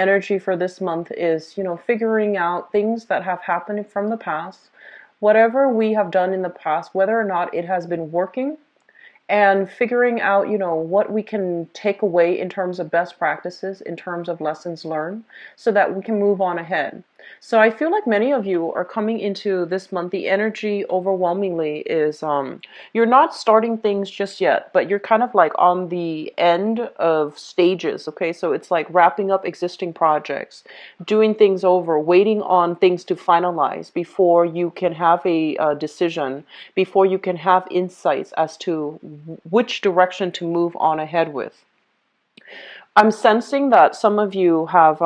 energy for this month is, figuring out things that have happened from the past, whatever we have done in the past, whether or not it has been working, and figuring out, what we can take away in terms of best practices, in terms of lessons learned, so that we can move on ahead. So I feel like many of you are coming into this month. The energy overwhelmingly is you're not starting things just yet, but you're kind of like on the end of stages. Okay, so it's like wrapping up existing projects, doing things over, waiting on things to finalize before you can have a decision, before you can have insights as to which direction to move on ahead with. I'm sensing that some of you have,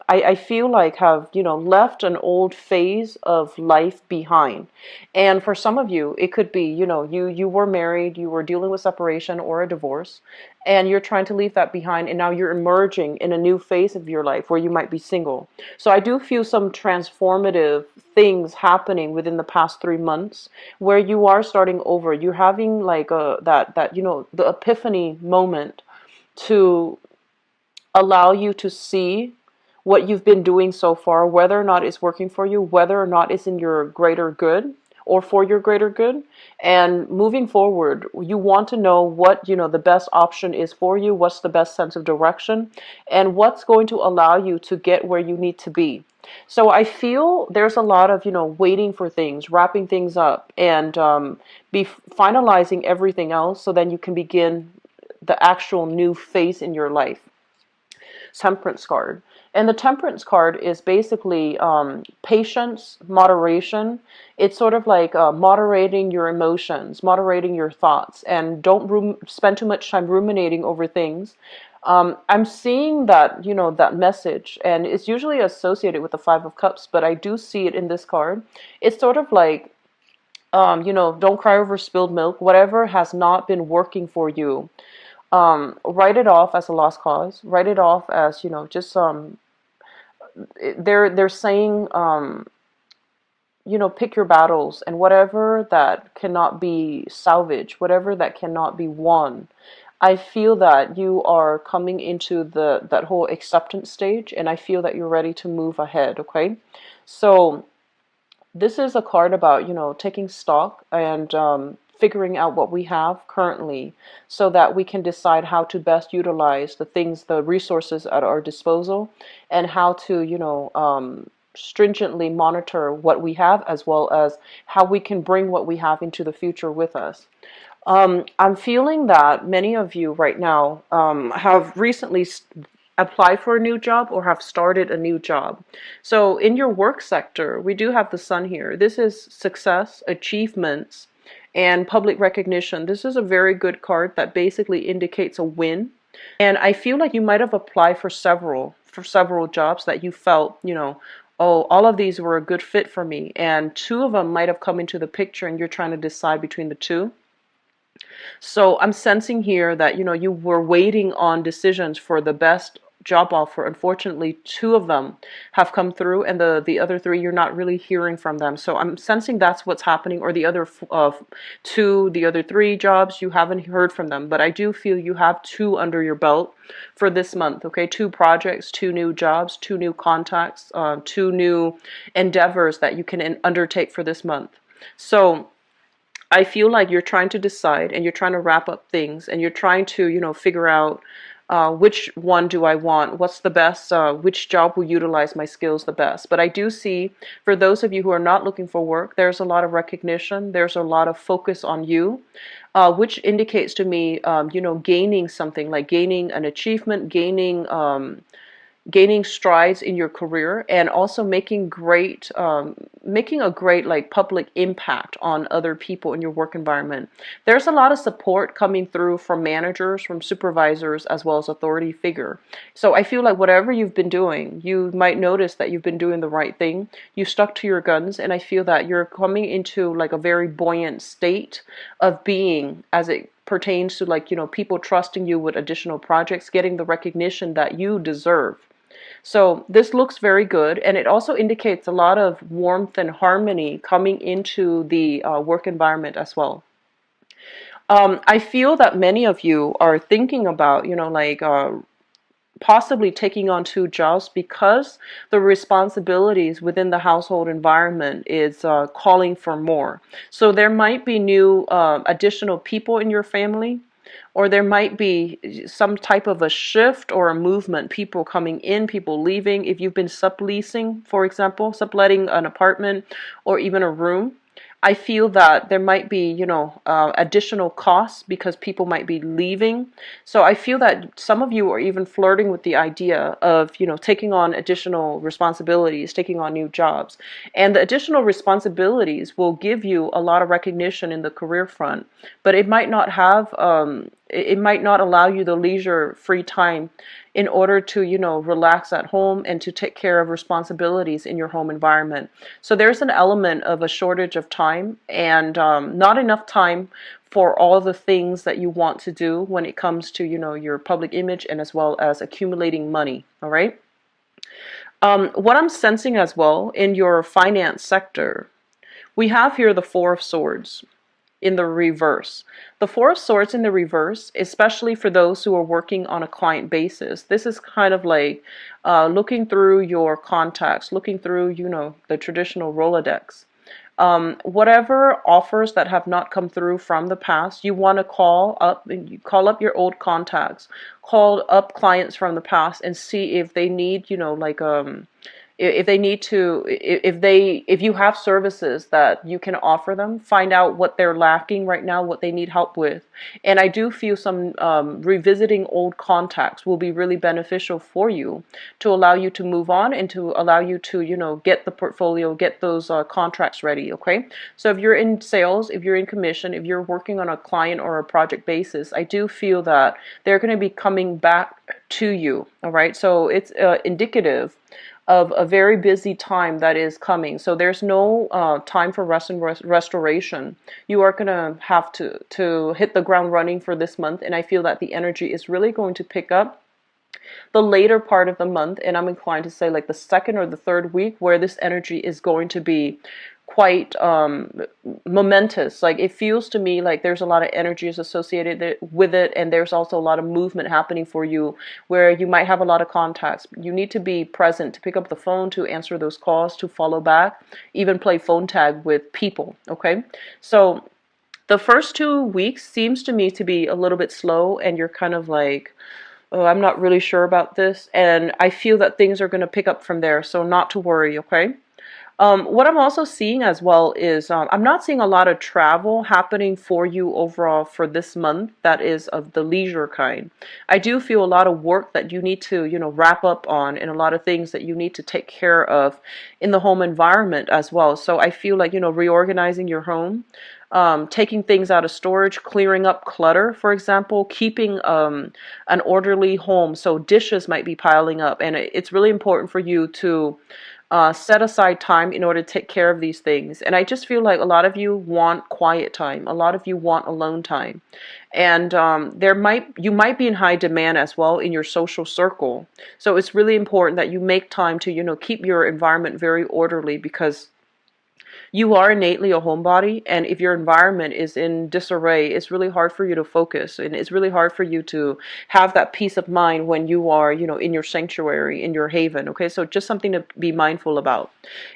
I feel like have, left an old phase of life behind. And for some of you, it could be, you were married, you were dealing with separation or a divorce, and you're trying to leave that behind, and now you're emerging in a new phase of your life where you might be single. So I do feel some transformative things happening within the past 3 months where you are starting over. You're having like the epiphany moment to allow you to see what you've been doing so far, whether or not it's working for you, whether or not it's in your greater good or for your greater good. And moving forward, you want to know what, the best option is for you, what's the best sense of direction, and what's going to allow you to get where you need to be. So I feel there's a lot of, waiting for things, wrapping things up, and be finalizing everything else so then you can begin the actual new phase in your life. Temperance card. And the temperance card is basically patience, moderation. It's sort of like moderating your emotions, moderating your thoughts, and don't spend too much time ruminating over things. I'm seeing that, that message, and it's usually associated with the Five of Cups, but I do see it in this card. It's sort of like, don't cry over spilled milk. Whatever has not been working for you, write it off as a lost cause. Write it off as, just they're saying, pick your battles, and whatever that cannot be salvaged, whatever that cannot be won. I feel that you are coming into that whole acceptance stage, and I feel that you're ready to move ahead. Okay, so this is a card about, taking stock and figuring out what we have currently so that we can decide how to best utilize the resources at our disposal, and how to, stringently monitor what we have, as well as how we can bring what we have into the future with us. I'm feeling that many of you right now have recently applied for a new job or have started a new job. So in your work sector, we do have the sun here. This is success, achievements, and public recognition. This is a very good card that basically indicates a win. And I feel like you might have applied for several jobs that you felt, oh, all of these were a good fit for me. And two of them might have come into the picture and you're trying to decide between the two. So I'm sensing here that, you were waiting on decisions for the best job offer. Unfortunately, two of them have come through, and the other three, you're not really hearing from them. So I'm sensing that's what's happening, or the other the other three jobs, you haven't heard from them. But I do feel you have two under your belt for this month. Okay, two projects, two new jobs, two new contacts, two new endeavors that you can undertake for this month. So I feel like you're trying to decide, and you're trying to wrap up things, and you're trying to, figure out which one do I want, what's the best, which job will utilize my skills the best. But I do see, for those of you who are not looking for work, there's a lot of recognition, there's a lot of focus on you, which indicates to me, gaining something, like gaining an achievement, gaining strides in your career, and also making a great like public impact on other people in your work environment. There's a lot of support coming through from managers, from supervisors, as well as authority figure. So I feel like whatever you've been doing, you might notice that you've been doing the right thing. You stuck to your guns, and I feel that you're coming into like a very buoyant state of being, as it pertains to, like, people trusting you with additional projects, getting the recognition that you deserve. So this looks very good, and it also indicates a lot of warmth and harmony coming into the work environment as well. I feel that many of you are thinking about, possibly taking on two jobs because the responsibilities within the household environment is calling for more. So there might be new additional people in your family, or there might be some type of a shift or a movement, people coming in, people leaving. If you've been subleasing, for example, subletting an apartment or even a room, I feel that there might be, additional costs because people might be leaving. So I feel that some of you are even flirting with the idea of, taking on additional responsibilities, taking on new jobs. And the additional responsibilities will give you a lot of recognition in the career front, but it might not have, it might not allow you the leisure, free time in order to, relax at home and to take care of responsibilities in your home environment. So there's an element of a shortage of time and not enough time for all the things that you want to do when it comes to, your public image and as well as accumulating money. All right. What I'm sensing as well in your finance sector, we have here the Four of Swords in the reverse. The Four of Swords in the reverse, especially for those who are working on a client basis, this is kind of like looking through your contacts, looking through, the traditional Rolodex. Whatever offers that have not come through from the past, you want to call up and you call up your old contacts, call up clients from the past and see if they need, if they need to, if you have services that you can offer them, find out what they're lacking right now, what they need help with. And I do feel some revisiting old contacts will be really beneficial for you to allow you to move on and to allow you to, get the portfolio, get those contracts ready. Okay. So if you're in sales, if you're in commission, if you're working on a client or a project basis, I do feel that they're going to be coming back to you. All right. So it's indicative of a very busy time that is coming. So there's no time for rest and restoration. You are going to have to hit the ground running for this month, and I feel that the energy is really going to pick up the later part of the month, and I'm inclined to say like the second or the third week, where this energy is going to be quite momentous. Like it feels to me like there's a lot of energies associated with it, and there's also a lot of movement happening for you where you might have a lot of contacts. You need to be present to pick up the phone, to answer those calls, to follow back, even play phone tag with people. Okay, so the first 2 weeks seems to me to be a little bit slow, and you're kind of like, oh, I'm not really sure about this, and I feel that things are going to pick up from there, so not to worry. Okay. What I'm also seeing as well is I'm not seeing a lot of travel happening for you overall for this month that is of the leisure kind. I do feel a lot of work that you need to, wrap up on, and a lot of things that you need to take care of in the home environment as well. So I feel like, reorganizing your home, taking things out of storage, clearing up clutter, for example, keeping an orderly home. So dishes might be piling up, and it's really important for you to set aside time in order to take care of these things. And I just feel like a lot of you want quiet time. A lot of you want alone time. And you might be in high demand as well in your social circle. So it's really important that you make time to, keep your environment very orderly, because you are innately a homebody, and if your environment is in disarray, it's really hard for you to focus, and it's really hard for you to have that peace of mind when you are, in your sanctuary, in your haven. Okay, so just something to be mindful about.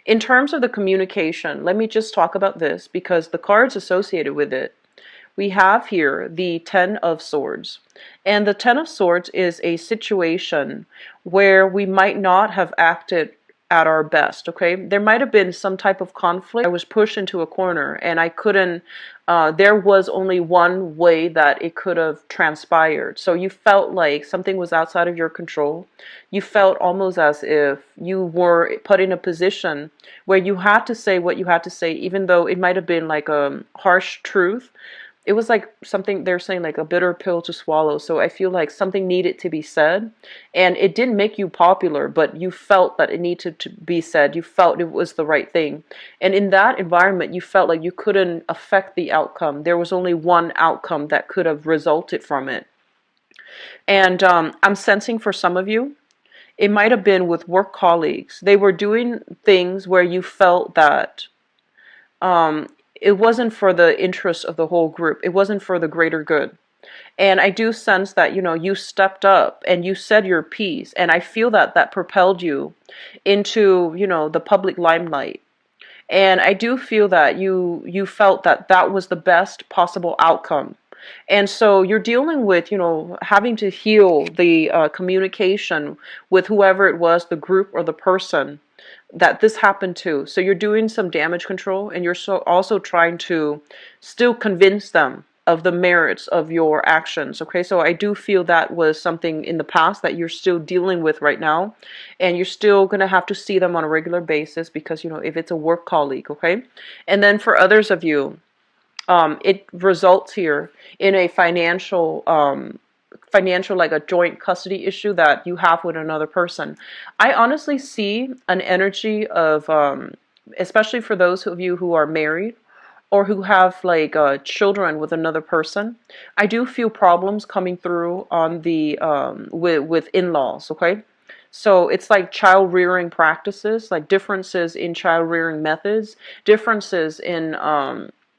In terms of the communication, let me just talk about this because the cards associated with it. We have here the Ten of Swords. And the Ten of Swords is a situation where we might not have acted at our best. Okay, there might have been some type of conflict. I was pushed into a corner and I couldn't, there was only one way that it could have transpired. So you felt like something was outside of your control. You felt almost as if you were put in a position where you had to say what you had to say, even though it might have been like a harsh truth. It was like something they're saying, like a bitter pill to swallow. So I feel like something needed to be said, and it didn't make you popular, but you felt that it needed to be said. You felt it was the right thing. And in that environment, you felt like you couldn't affect the outcome. There was only one outcome that could have resulted from it. And I'm sensing for some of you, it might have been with work colleagues. They were doing things where you felt that it wasn't for the interest of the whole group. It wasn't for the greater good. And I do sense that, you stepped up and you said your piece. And I feel that that propelled you into, the public limelight. And I do feel that you felt that that was the best possible outcome. And so you're dealing with, having to heal the communication with whoever it was, the group or the person that this happened to. So you're doing some damage control, and you're also trying to still convince them of the merits of your actions. Okay, so I do feel that was something in the past that you're still dealing with right now, and you're still going to have to see them on a regular basis because, if it's a work colleague. Okay, and then for others of you, it results here in a financial, like a joint custody issue that you have with another person. I honestly see an energy of, especially for those of you who are married or who have like children with another person. I do feel problems coming through on the with in-laws. Okay, so it's like child rearing practices, like differences in child rearing methods, differences in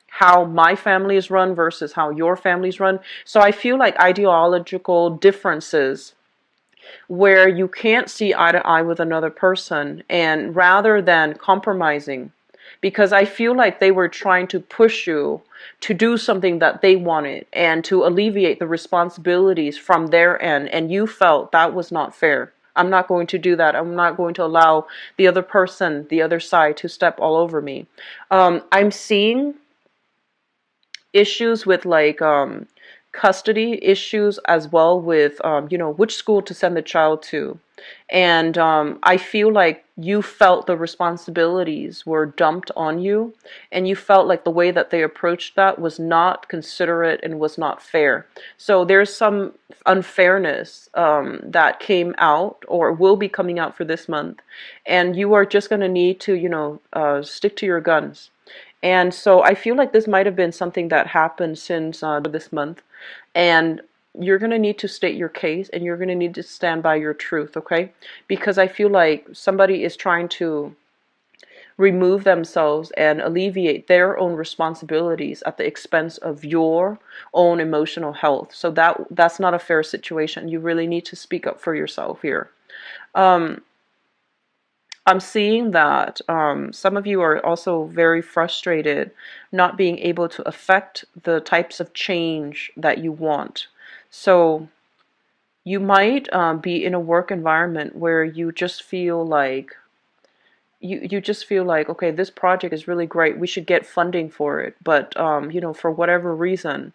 how my family is run versus how your family's run. So I feel like ideological differences where you can't see eye to eye with another person, and rather than compromising, because I feel like they were trying to push you to do something that they wanted and to alleviate the responsibilities from their end, and you felt that was not fair. I'm not going to do that. I'm not going to allow the other person, the other side, to step all over me. I'm seeing issues with like custody issues as well with which school to send the child to. And I feel like you felt the responsibilities were dumped on you, and you felt like the way that they approached that was not considerate and was not fair. So there's some unfairness that came out or will be coming out for this month, and you are just going to need to stick to your guns. And so I feel like this might have been something that happened since this month. And you're going to need to state your case, and you're going to need to stand by your truth, okay? Because I feel like somebody is trying to remove themselves and alleviate their own responsibilities at the expense of your own emotional health. So that's not a fair situation. You really need to speak up for yourself here. Um, I'm seeing that some of you are also very frustrated not being able to affect the types of change that you want. So you might be in a work environment where you just feel like you just feel like, okay, this project is really great. We should get funding for it. But for whatever reason,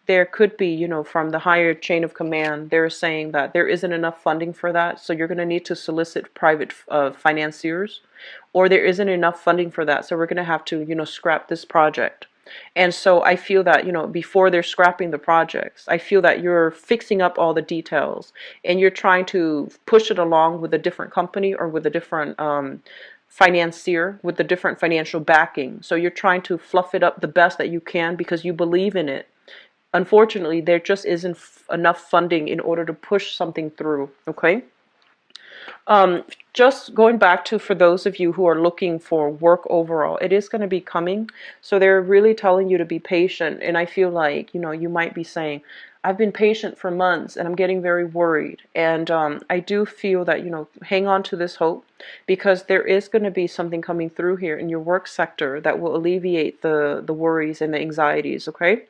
there could be, from the higher chain of command, they're saying that there isn't enough funding for that. So you're going to need to solicit private financiers, or there isn't enough funding for that. So we're going to have to, scrap this project. And so I feel that, before they're scrapping the projects, I feel that you're fixing up all the details and you're trying to push it along with a different company or with a different financier with a different financial backing. So you're trying to fluff it up the best that you can because you believe in it. Unfortunately, there just isn't enough funding in order to push something through, okay? Just going back to, for those of you who are looking for work overall, it is going to be coming. So they're really telling you to be patient. And I feel like, you might be saying, I've been patient for months and I'm getting very worried. And I do feel that, hang on to this hope, because there is going to be something coming through here in your work sector that will alleviate the worries and the anxieties, okay?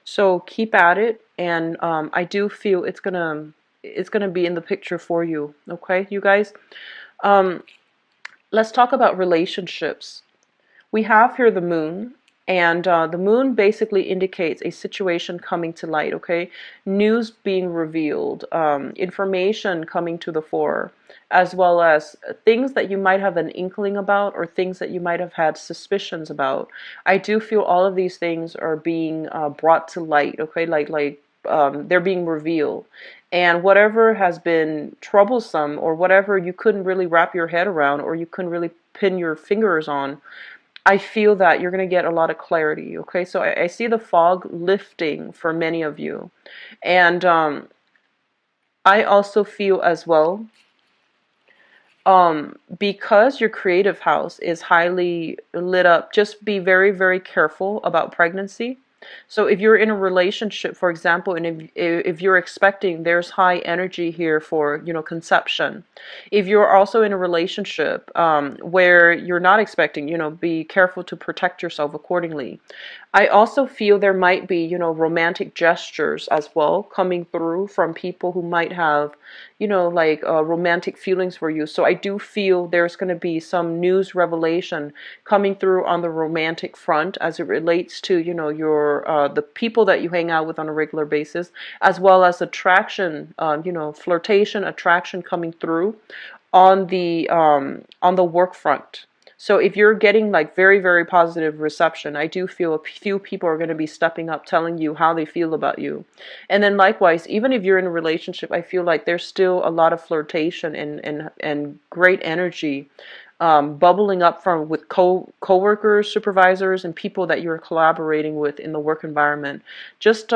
So keep at it. And I do feel it's gonna be in the picture for you. Okay, you guys. Let's talk about relationships. We have here the moon, and the moon basically indicates a situation coming to light. Okay, news being revealed, information coming to the fore, as well as things that you might have an inkling about or things that you might have had suspicions about. I do feel all of these things are being brought to light. Okay, they're being revealed. And whatever has been troublesome or whatever you couldn't really wrap your head around or you couldn't really pin your fingers on, I feel that you're going to get a lot of clarity. Okay, so I see the fog lifting for many of you. And I also feel as well, because your creative house is highly lit up, just be very, very careful about pregnancy. So if you're in a relationship, for example, and if you're expecting, there's high energy here for, conception. If you're also in a relationship where you're not expecting, be careful to protect yourself accordingly. I also feel there might be, romantic gestures as well coming through from people who might have, like romantic feelings for you. So I do feel there's going to be some news revelation coming through on the romantic front as it relates to, your the people that you hang out with on a regular basis, as well as attraction, flirtation, attraction coming through on the work front. So if you're getting like very, very positive reception, I do feel a few people are going to be stepping up, telling you how they feel about you. And then likewise, even if you're in a relationship, I feel like there's still a lot of flirtation and great energy bubbling up from with coworkers, supervisors, and people that you're collaborating with in the work environment. Just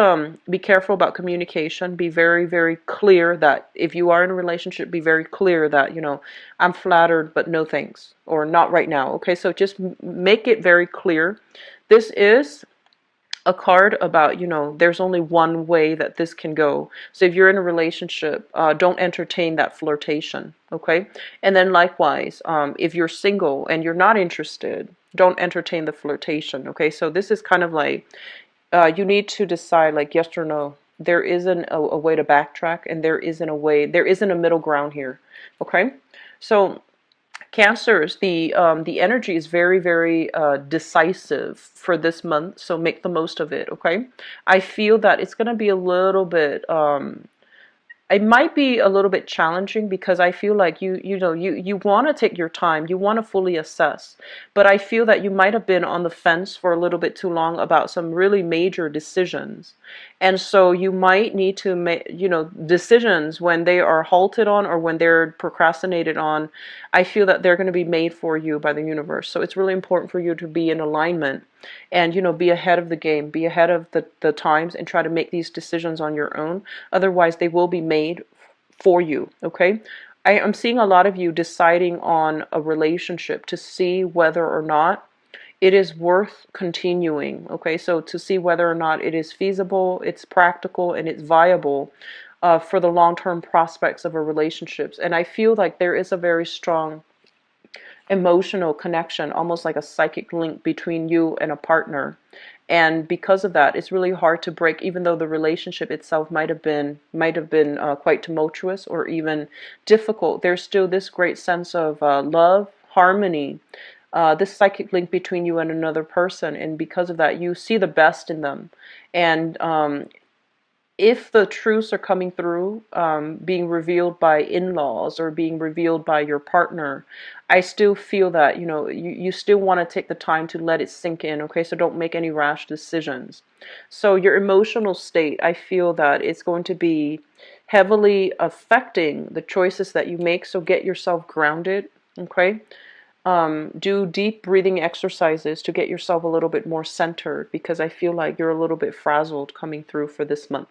be careful about communication. Be very, very clear that if you are in a relationship, be very clear that, I'm flattered, but no thanks, or not right now. Okay, so just make it very clear. This is a card about, there's only one way that this can go. So if you're in a relationship, don't entertain that flirtation, okay? And then likewise, if you're single and you're not interested, don't entertain the flirtation, okay? So this is kind of like, you need to decide like yes or no. There isn't a way to backtrack, and there isn't a middle ground here, okay? So Cancers, the energy is very, very decisive for this month, so make the most of it, okay? I feel that it's going to be a little bit it might be a little bit challenging because I feel like you want to take your time, you want to fully assess, but I feel that you might have been on the fence for a little bit too long about some really major decisions. And so you might need to make, decisions when they are halted on or when they're procrastinated on. I feel that they're going to be made for you by the universe. So it's really important for you to be in alignment and, be ahead of the game, be ahead of the times, and try to make these decisions on your own. Otherwise, they will be made for you, okay? I'm seeing a lot of you deciding on a relationship to see whether or not it is worth continuing, okay? So to see whether or not it is feasible, it's practical, and it's viable for the long-term prospects of a relationship. And I feel like there is a very strong emotional connection, almost like a psychic link between you and a partner. And because of that, it's really hard to break, even though the relationship itself might have been quite tumultuous or even difficult. There's still this great sense of love, harmony, this psychic link between you and another person. And because of that, you see the best in them. And if the truths are coming through, being revealed by in-laws or being revealed by your partner, I still feel that, you still want to take the time to let it sink in, okay? So don't make any rash decisions. So your emotional state, I feel that it's going to be heavily affecting the choices that you make, so get yourself grounded, okay? Do deep breathing exercises to get yourself a little bit more centered, because I feel like you're a little bit frazzled coming through for this month.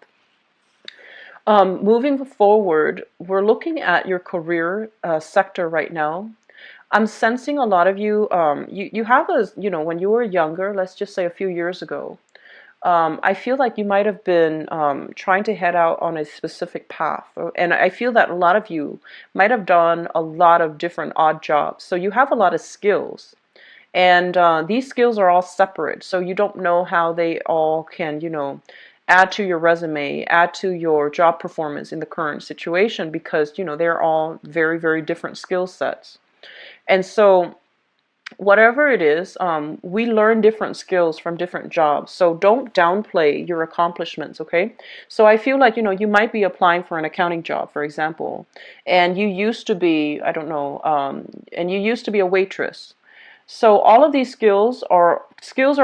Moving forward, we're looking at your career sector right now. I'm sensing a lot of you, you have when you were younger, let's just say a few years ago, I feel like you might have been trying to head out on a specific path. And I feel that a lot of you might have done a lot of different odd jobs. So you have a lot of skills. And these skills are all separate. So you don't know how they all can, add to your resume, add to your job performance in the current situation, because, they're all very, very different skill sets. And so whatever it is, we learn different skills from different jobs. So don't downplay your accomplishments, okay? So I feel like, you might be applying for an accounting job, for example, and you used to be, I don't know, and you used to be a waitress. So all of these skills are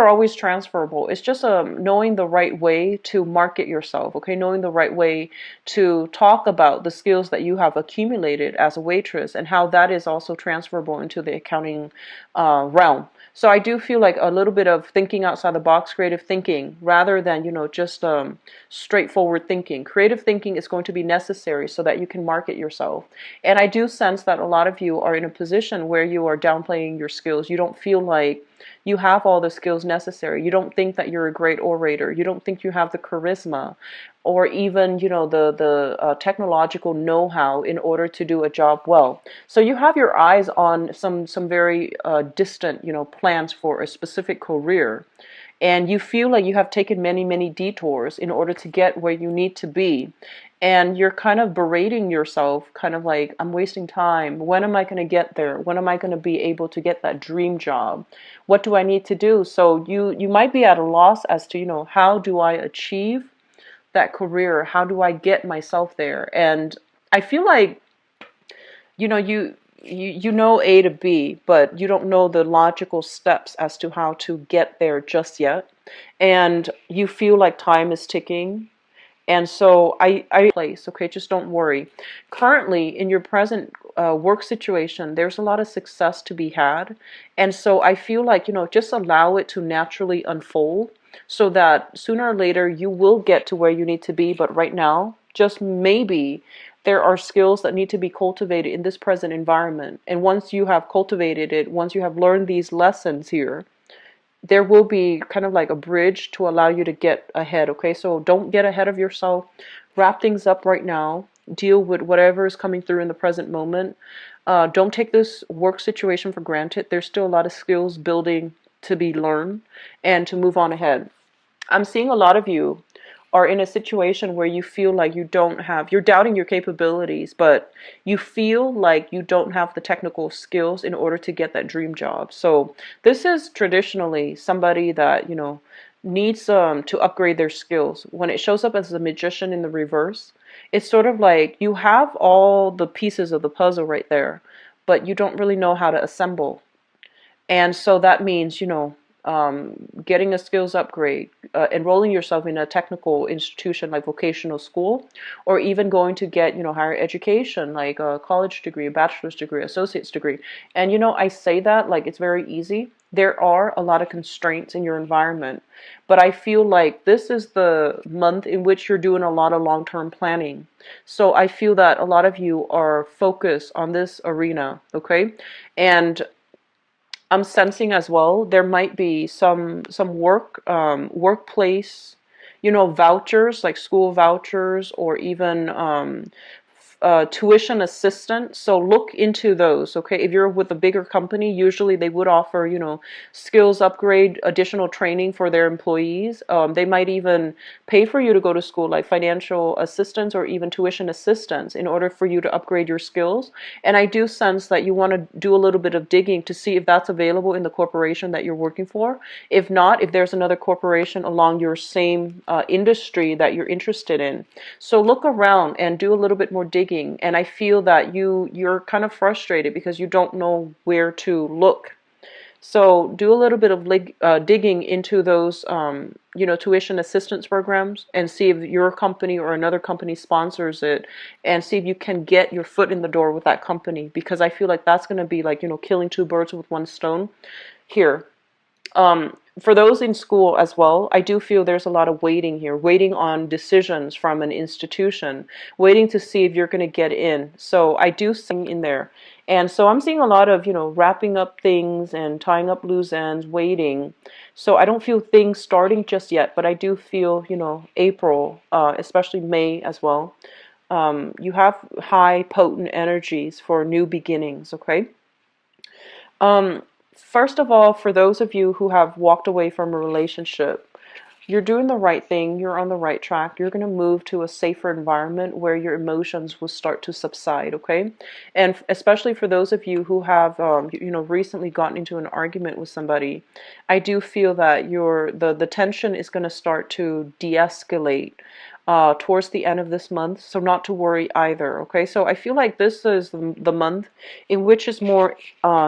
always transferable. It's just knowing the right way to market yourself, okay? Knowing the right way to talk about the skills that you have accumulated as a waitress and how that is also transferable into the accounting realm. So I do feel like a little bit of thinking outside the box, creative thinking, rather than, just straightforward thinking. Creative thinking is going to be necessary so that you can market yourself. And I do sense that a lot of you are in a position where you are downplaying your skills. you don't feel like you have all the skills necessary. You don't think that you're a great orator. You don't think you have the charisma or even, the technological know-how in order to do a job well. So you have your eyes on some very distant, plans for a specific career, and you feel like you have taken many, many detours in order to get where you need to be. And you're kind of berating yourself, kind of like, I'm wasting time. When am I going to get there? When am I going to be able to get that dream job? What do I need to do? So you might be at a loss as to, how do I achieve that career? How do I get myself there? And I feel like, you know A to B, but you don't know the logical steps as to how to get there just yet. And you feel like time is ticking. And so I place, okay, just don't worry. Currently, in your present work situation, there's a lot of success to be had. And so I feel like, just allow it to naturally unfold so that sooner or later you will get to where you need to be. But right now, just maybe there are skills that need to be cultivated in this present environment. And once you have cultivated it, once you have learned these lessons here, there will be kind of like a bridge to allow you to get ahead, okay? So don't get ahead of yourself. Wrap things up right now. Deal with whatever is coming through in the present moment. Don't take this work situation for granted. There's still a lot of skills building to be learned and to move on ahead. I'm seeing a lot of you are in a situation where you feel like you're doubting your capabilities, but you feel like you don't have the technical skills in order to get that dream job. So this is traditionally somebody that, needs to upgrade their skills. When it shows up as a magician in the reverse, it's sort of like you have all the pieces of the puzzle right there, but you don't really know how to assemble. And so that means, getting a skills upgrade, enrolling yourself in a technical institution like vocational school, or even going to get, higher education like a college degree, a bachelor's degree, associate's degree. And, I say that like it's very easy. There are a lot of constraints in your environment, but I feel like this is the month in which you're doing a lot of long-term planning. So I feel that a lot of you are focused on this arena, okay? And I'm sensing as well there might be some workplace, vouchers like school vouchers or even tuition assistance. So look into those, okay? If you're with a bigger company, usually they would offer, skills upgrade, additional training for their employees. They might even pay for you to go to school, like financial assistance or even tuition assistance in order for you to upgrade your skills. And I do sense that you want to do a little bit of digging to see if that's available in the corporation that you're working for. If not, if there's another corporation along your same industry that you're interested in. So look around and do a little bit more digging. And I feel that you're kind of frustrated because you don't know where to look. So do a little bit of digging into those, tuition assistance programs and see if your company or another company sponsors it, and see if you can get your foot in the door with that company, because I feel like that's going to be like, killing two birds with one stone here. For those in school as well, I do feel there's a lot of waiting here, waiting on decisions from an institution, waiting to see if you're going to get in. So I do see in there. And so I'm seeing a lot of, wrapping up things and tying up loose ends, waiting. So I don't feel things starting just yet, but I do feel, April, especially May as well. You have high potent energies for new beginnings, okay? First of all, for those of you who have walked away from a relationship, you're doing the right thing. You're on the right track. You're going to move to a safer environment where your emotions will start to subside, okay? And especially for those of you who have, recently gotten into an argument with somebody, I do feel that the tension is going to start to de-escalate towards the end of this month, so not to worry either, okay? So I feel like this is the month in which is more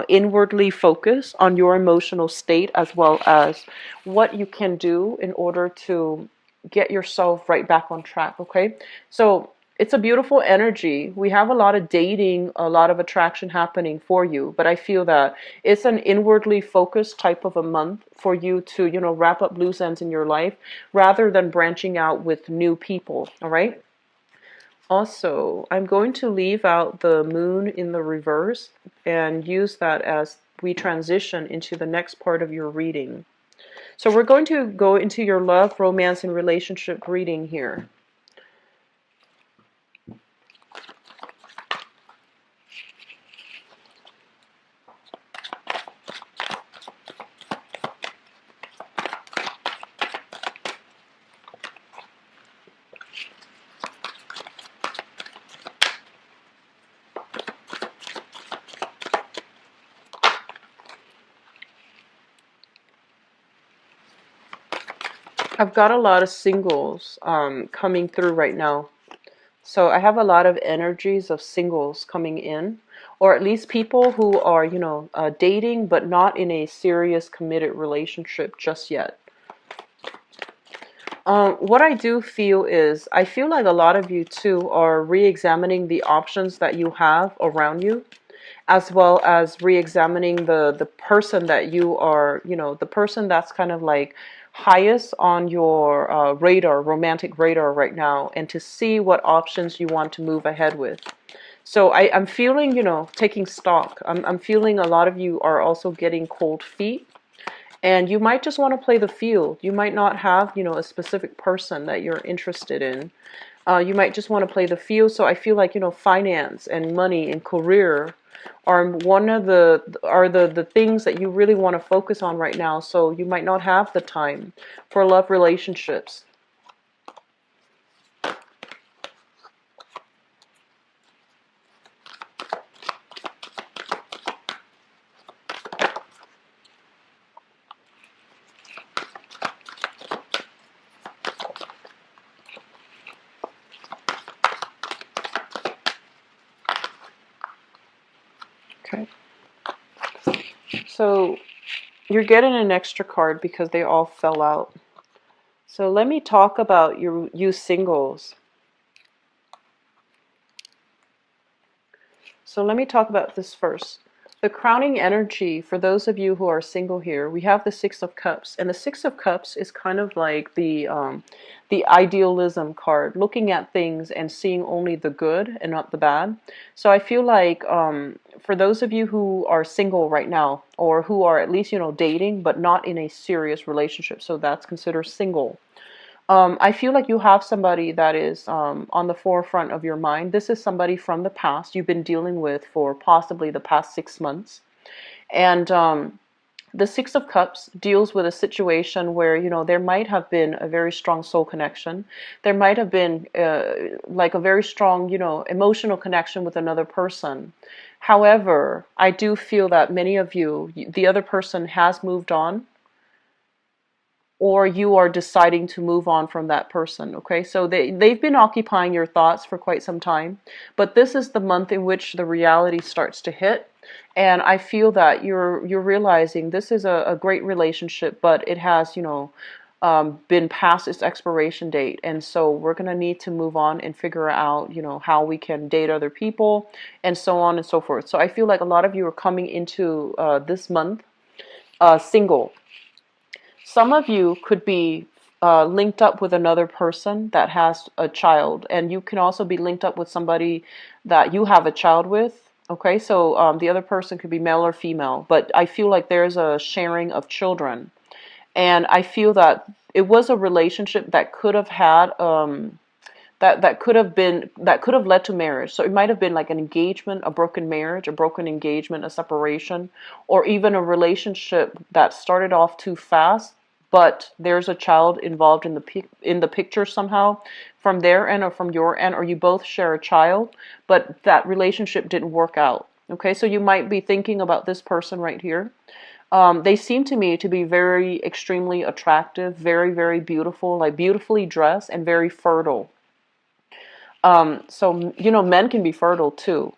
inwardly focused on your emotional state, as well as what you can do in order to get yourself right back on track, okay? So it's a beautiful energy. We have a lot of dating, a lot of attraction happening for you, but I feel that it's an inwardly focused type of a month for you to, wrap up loose ends in your life rather than branching out with new people, all right? Also, I'm going to leave out the moon in the reverse and use that as we transition into the next part of your reading. So we're going to go into your love, romance, and relationship reading here. I've got a lot of singles coming through right now. So I have a lot of energies of singles coming in, or at least people who are, dating, but not in a serious committed relationship just yet. What I do feel is, I feel like a lot of you too are re-examining the options that you have around you, as well as re-examining the person that you are, the person that's kind of like highest on your radar, romantic radar right now, and to see what options you want to move ahead with. So I'm feeling, taking stock. I'm feeling a lot of you are also getting cold feet. And you might just want to play the field. You might not have, a specific person that you're interested in. You might just want to play the field. So I feel like, finance and money and career are one of the things that you really want to focus on right now. So you might not have the time for love relationships. Okay. So you're getting an extra card because they all fell out. So let me talk about you singles. So let me talk about this first. The crowning energy for those of you who are single here, we have the Six of Cups, and the Six of Cups is kind of like the idealism card, looking at things and seeing only the good and not the bad. So I feel like for those of you who are single right now, or who are at least dating but not in a serious relationship, so that's considered single. I feel like you have somebody that is on the forefront of your mind. This is somebody from the past you've been dealing with for possibly the past 6 months. And the Six of Cups deals with a situation where, there might have been a very strong soul connection. There might have been like a very strong, emotional connection with another person. However, I do feel that many of you, the other person has moved on, or you are deciding to move on from that person. Okay, so they've been occupying your thoughts for quite some time, but this is the month in which the reality starts to hit. And I feel that you're realizing this is a great relationship, but it has been past its expiration date, and so we're going to need to move on and figure out how we can date other people, and so on and so forth. So I feel like a lot of you are coming into this month single. Some of you could be linked up with another person that has a child, and you can also be linked up with somebody that you have a child with. Okay, so the other person could be male or female, but I feel like there's a sharing of children, and I feel that it was a relationship that could have had that could have led to marriage. So it might have been like an engagement, a broken marriage, a broken engagement, a separation, or even a relationship that started off too fast, but there's a child involved in the picture somehow, from their end or from your end, or you both share a child, but that relationship didn't work out. Okay, so you might be thinking about this person right here. They seem to me to be very extremely attractive, very, very beautiful, like beautifully dressed and very fertile. So, men can be fertile too.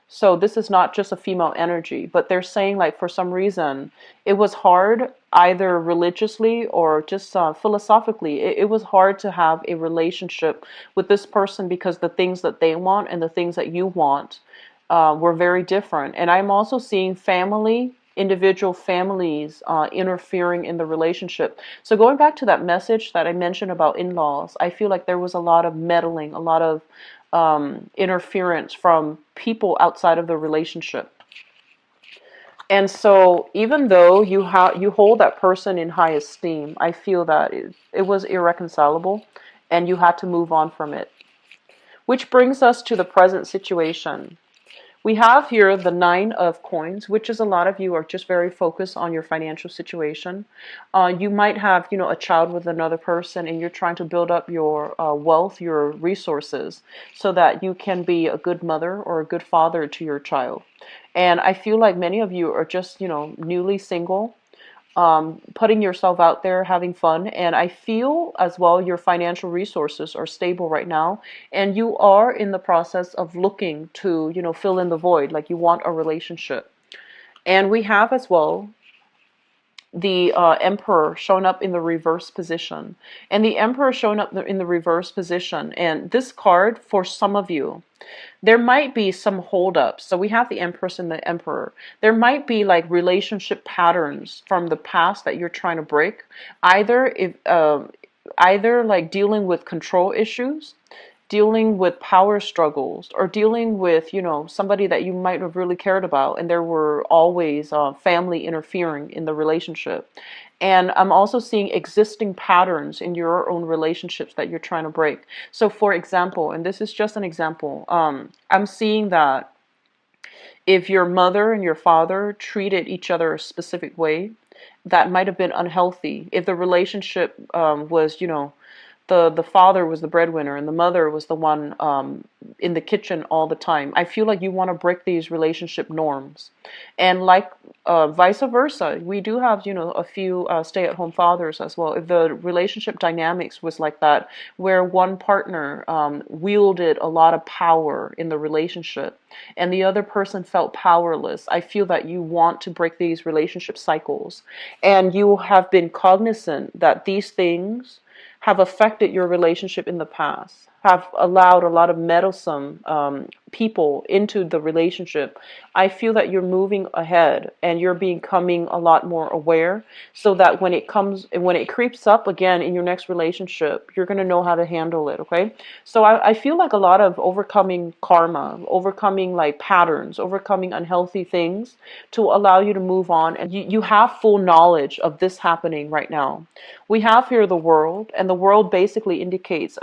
So this is not just a female energy, but they're saying like for some reason it was hard, either religiously or just philosophically. It was hard to have a relationship with this person because the things that they want and the things that you want were very different. And I'm also seeing individual families interfering in the relationship. So going back to that message that I mentioned about in-laws, I feel like there was a lot of meddling, a lot of interference from people outside of the relationship. And so even though you hold that person in high esteem, I feel that it was irreconcilable and you had to move on from it. Which brings us to the present situation. We have here the Nine of Coins, which is a lot of you are just very focused on your financial situation. You might have, a child with another person, and you're trying to build up your wealth, your resources, so that you can be a good mother or a good father to your child. And I feel like many of you are just, newly single, putting yourself out there, having fun. And I feel as well your financial resources are stable right now, and you are in the process of looking to, fill in the void, like you want a relationship. And we have as well the emperor showing up in the reverse position, and the emperor showing up in the reverse position. And this card, for some of you, there might be some holdups. So we have the Empress and the Emperor. There might be like relationship patterns from the past that you're trying to break. Either if either like dealing with control issues, dealing with power struggles, or dealing with, somebody that you might have really cared about, and there were always family interfering in the relationship. And I'm also seeing existing patterns in your own relationships that you're trying to break. So, for example, and this is just an example, I'm seeing that if your mother and your father treated each other a specific way, that might have been unhealthy. If the relationship was, the father was the breadwinner and the mother was the one in the kitchen all the time. I feel like you want to break these relationship norms, and like vice versa, we do have a few stay-at-home fathers as well. If the relationship dynamics was like that, where one partner wielded a lot of power in the relationship and the other person felt powerless, I feel that you want to break these relationship cycles, and you have been cognizant that these things have affected your relationship in the past, have allowed a lot of meddlesome people into the relationship. I feel that you're moving ahead and you're becoming a lot more aware, so that when it creeps up again in your next relationship, you're going to know how to handle it. Okay. So I feel like a lot of overcoming karma, overcoming like patterns, overcoming unhealthy things to allow you to move on. And you have full knowledge of this happening right now. We have here the world, and the world basically indicates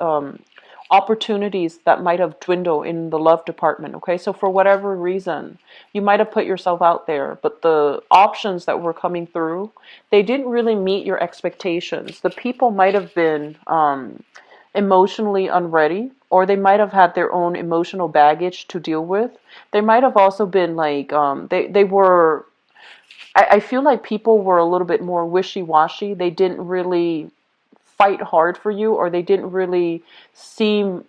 opportunities that might have dwindled in the love department. Okay, so for whatever reason, you might have put yourself out there, but the options that were coming through, they didn't really meet your expectations. The people might have been emotionally unready, or they might have had their own emotional baggage to deal with. They might have also been like they were. I feel like people were a little bit more wishy-washy. They didn't really fight hard for you, or they didn't really seem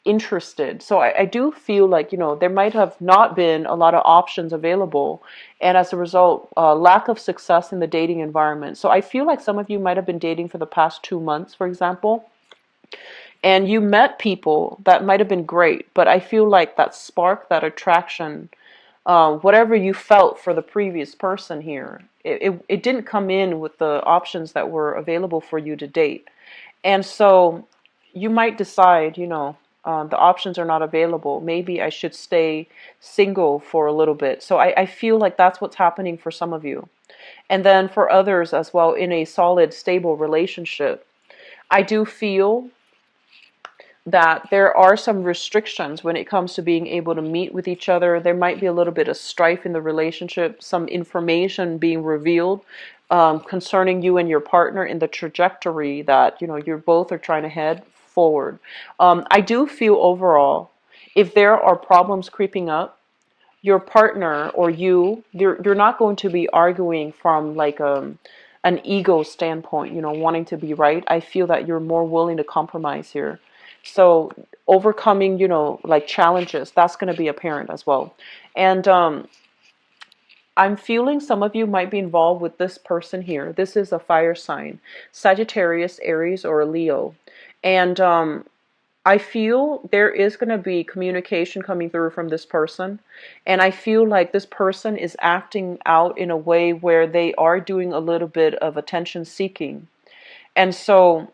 interested. So I do feel like, there might have not been a lot of options available. And as a result, lack of success in the dating environment. So I feel like some of you might have been dating for the past 2 months, for example, and you met people that might have been great. But I feel like that spark, that attraction, whatever you felt for the previous person here, it didn't come in with the options that were available for you to date. And so you might decide, the options are not available. Maybe I should stay single for a little bit. So I feel like that's what's happening for some of you. And then for others as well, in a solid, stable relationship, I do feel that there are some restrictions when it comes to being able to meet with each other. There might be a little bit of strife in the relationship, some information being revealed concerning you and your partner in the trajectory that you both are trying to head forward. I do feel overall, if there are problems creeping up, your partner or you're not going to be arguing from like an ego standpoint, wanting to be right. I feel that you're more willing to compromise here. So overcoming, like challenges, that's going to be apparent as well. And I'm feeling some of you might be involved with this person here. This is a fire sign, Sagittarius, Aries, or a Leo. And I feel there is going to be communication coming through from this person. And I feel like this person is acting out in a way where they are doing a little bit of attention seeking. And so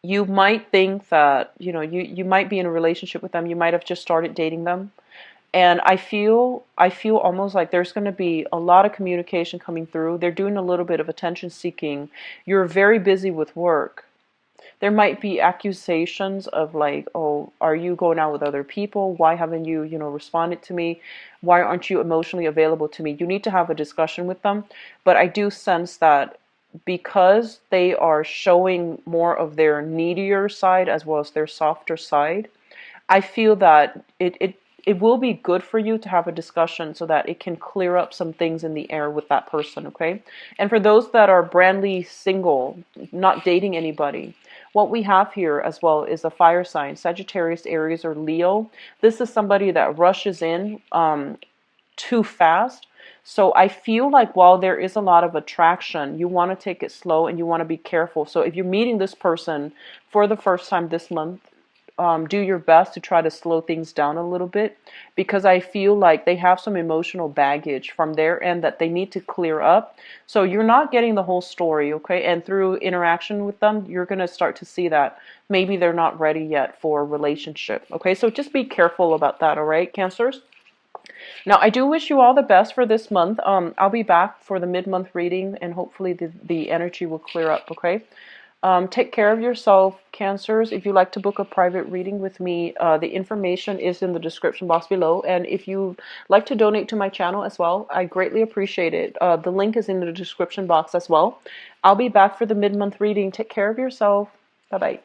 you might think that, you might be in a relationship with them. You might have just started dating them. And I feel almost like there's going to be a lot of communication coming through. They're doing a little bit of attention seeking. You're very busy with work. There might be accusations of like, oh, are you going out with other people? Why haven't you, responded to me? Why aren't you emotionally available to me? You need to have a discussion with them. But I do sense that because they are showing more of their needier side as well as their softer side, I feel that it will be good for you to have a discussion so that it can clear up some things in the air with that person, okay? And for those that are brandly single, not dating anybody, what we have here as well is a fire sign, Sagittarius, Aries, or Leo. This is somebody that rushes in too fast. So I feel like while there is a lot of attraction, you want to take it slow and you want to be careful. So if you're meeting this person for the first time this month, do your best to try to slow things down a little bit, because I feel like they have some emotional baggage from their end that they need to clear up. So you're not getting the whole story, okay? And through interaction with them, you're going to start to see that maybe they're not ready yet for a relationship, okay? So just be careful about that, all right, Cancers? Now, I do wish you all the best for this month. I'll be back for the mid-month reading, and hopefully the energy will clear up, okay? Take care of yourself, Cancers. If you'd like to book a private reading with me, the information is in the description box below. And if you'd like to donate to my channel as well, I greatly appreciate it. The link is in the description box as well. I'll be back for the mid-month reading. Take care of yourself. Bye-bye.